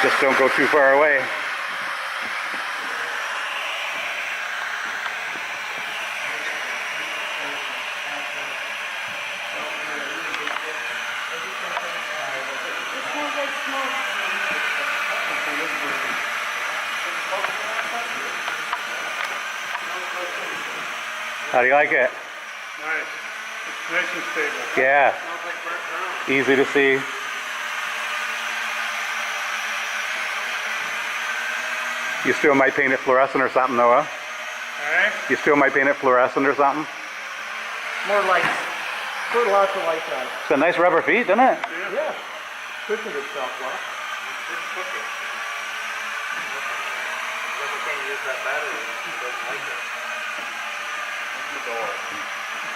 Just don't go too far away. How do you like it? Nice. It's nice and stable. Yeah. Easy to see. You still might paint it fluorescent or something, Noah. Alright? You still might paint it fluorescent or something. More lights. Put lots of lights on it. It's got nice rubber feet, doesn't it? Yeah. Cooking itself well.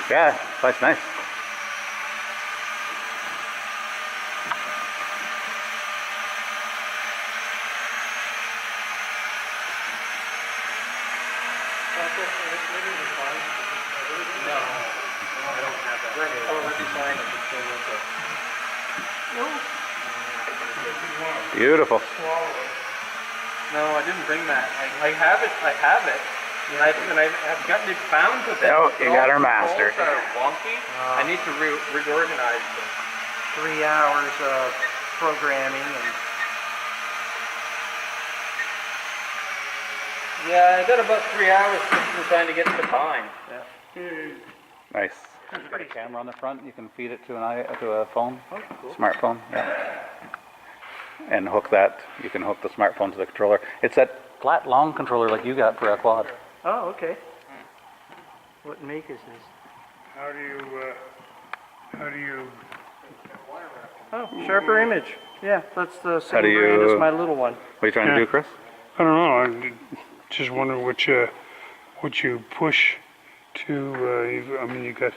Yeah, that's nice. Beautiful. No, I didn't bring that. I have it. And I've gotten it bound to that. Oh, you got our master. That are wonky. I need to reorganize them. 3 hours of programming and. Yeah, I got about 3 hours just trying to get to the time. Yeah. Nice. You got a camera on the front. You can feed it to a phone, Oh, cool. smartphone. Yeah. And hook that. You can hook the smartphone to the controller. It's that flat, long controller like you got for a quad. Oh, okay. What make is this? How do you... Oh, sharper image. Yeah, that's the How same do brand you- as my little one. What are you trying to do, Chris? I don't know. I just wonder what you push to, I mean, you got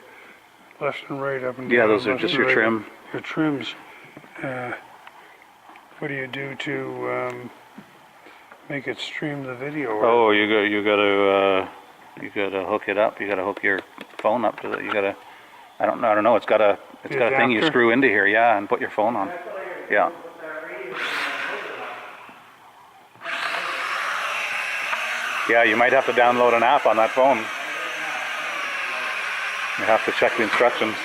left and right, up and down. Yeah, those are left just and your right. trim. Your trims. What do you do to make it stream the video? Or Oh, you gotta hook it up. You gotta hook your phone up to it. You gotta. I don't know. It's got a thing you adapter? screw into here. Yeah, and put your phone on. Yeah. Yeah, you might have to download an app on that phone. You have to check the instructions.